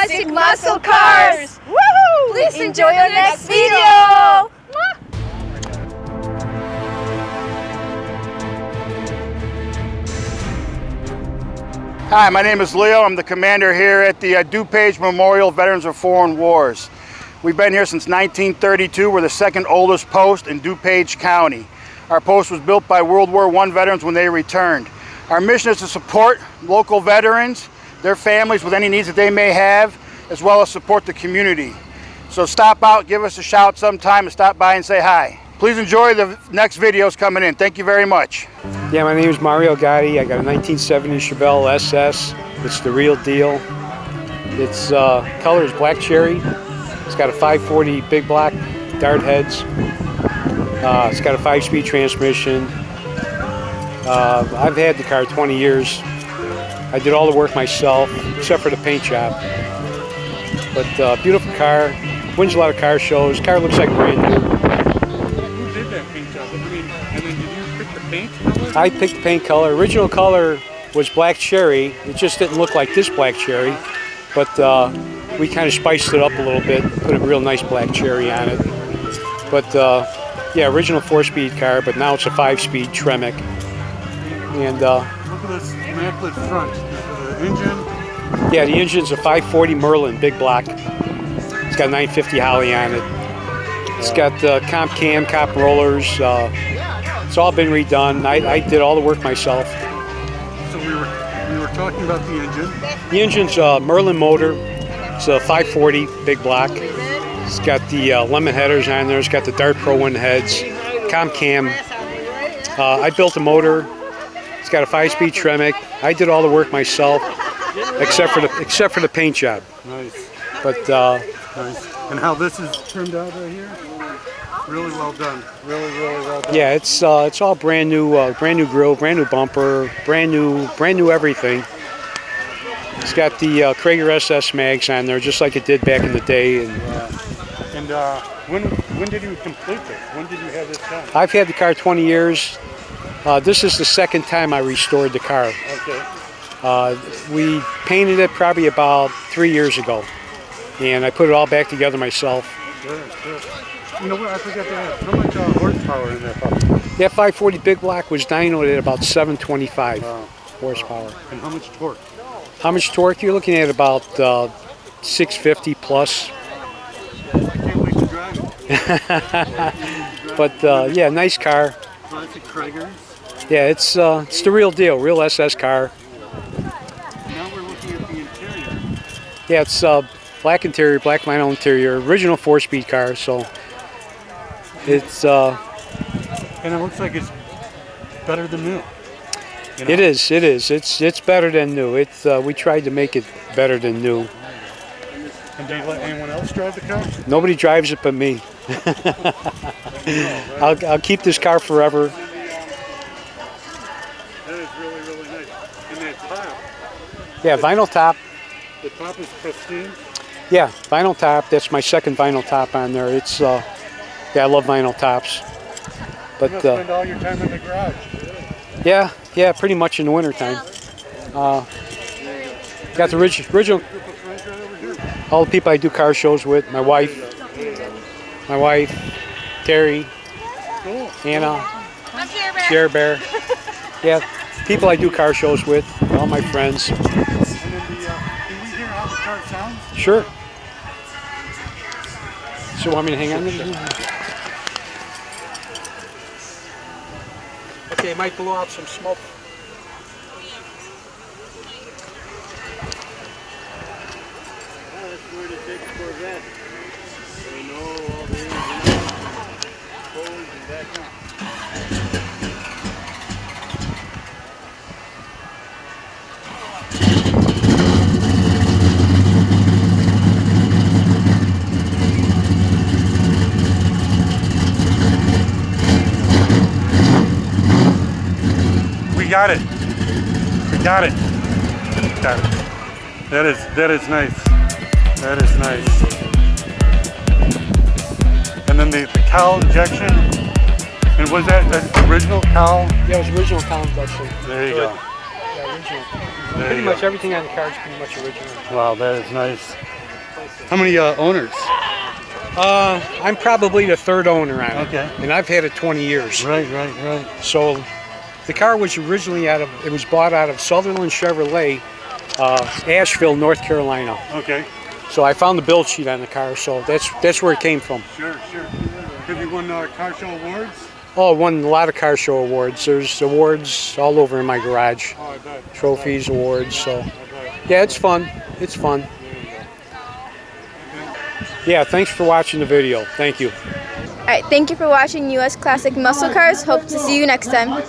classic muscle cars. Woohoo! Please enjoy your next video. Hi, my name is Leo. I'm the commander here at the DuPage Memorial Veterans of Foreign Wars. We've been here since 1932. We're the second oldest post in DuPage County. Our post was built by World War I veterans when they returned. Our mission is to support local veterans, their families with any needs that they may have, as well as support the community. So stop out, give us a shout sometime, and stop by and say hi. Please enjoy the next videos coming in. Thank you very much. Yeah, my name is Mario Gotti. I got a 1970 Chevelle SS. It's the real deal. Its color is black cherry. It's got a 540 big block dart heads. It's got a 5-speed transmission. I've had the car 20 years. I did all the work myself, except for the paint job. But beautiful car. Wins a lot of car shows. Car looks like brand new. Who did that paint job? I mean, and then did you pick the paint color? I picked the paint color. Original color was black cherry. It just didn't look like this black cherry. But we kind of spiced it up a little bit, put a real nice black cherry on it. But yeah, original 4-speed car, but now it's a 5-speed Tremec. And look at this immaculate front. The engine. Yeah, the engine's a 540 Merlin big block. It's got 950 Holly on it. It's got comp cam, cop rollers. It's all been redone. I did all the work myself. So we were talking about the engine. The engine's a Merlin motor. It's a 540 big block. It's got the lemon headers on there. It's got the Dart Pro 1 heads, comp cam. I built the motor. It's got a 5-speed Tremec. I did all the work myself, except for the paint job. Nice. But nice. And how this is turned out right here? Really well done. Really well done. Yeah, it's all brand new grill, brand new bumper, brand new everything. It's got the Krager SS mags on there, just like it did back in the day. And when did you complete this? When did you have this done? I've had the car 20 years. This is the second time I restored the car. Okay. We painted it probably about 3 years ago, and I put it all back together myself. Good. You know what? I forgot to ask. How much horsepower in that puppy? That 540 big block was dynoed at about 725 horsepower. And how much torque? How much torque? You're looking at about 650 plus. I can't wait to drive it. But yeah, nice car. Classic Krager. Yeah, it's the real deal, real SS car. Now we're looking at the interior. Yeah, it's black interior, black vinyl interior, original 4-speed car. So it's and it looks like it's better than new. You know? It is. It's better than new. We tried to make it better than new. And do you let anyone else drive the car? Nobody drives it but me. I'll keep this car forever. That is really nice. And that top. Yeah, vinyl top. The top is pristine. Yeah, vinyl top. That's my second vinyl top on there. It's yeah, I love vinyl tops. But you must spend all your time in the garage. yeah, pretty much in the wintertime. Got the original. All the people I do car shows with. My wife, Terry, Cool. Anna, Jerry Bear. Yeah, people I do car shows with. All my friends. And then can we hear how the car sounds? Sure. So want me to hang on to it? Okay, it might blow out some smoke. That's where to take the Corvette. They know all the ins and outs. Forward and back up. We got it. Got it. That is nice. That is nice. And then the cowl injection. And was that the original cowl? Yeah, it was original cowl injection. There you go. Yeah, original. There Pretty you much go. everything on the car is pretty much original. Wow, that is nice. How many owners? I'm probably the third owner on it. Okay. And I've had it 20 years. Right. So the car was originally it was bought out of Sutherland Chevrolet, Asheville, North Carolina. Okay. So I found the build sheet on the car, so that's where it came from. Sure. Have you won car show awards? Oh, I won a lot of car show awards. There's awards all over in my garage. Oh, I bet. Trophies, awards, so. I bet. Yeah, it's fun. It's fun. Yeah, thanks for watching the video. Thank you. All right, thank you for watching U.S. Classic Muscle Cars. Hope to see you next time.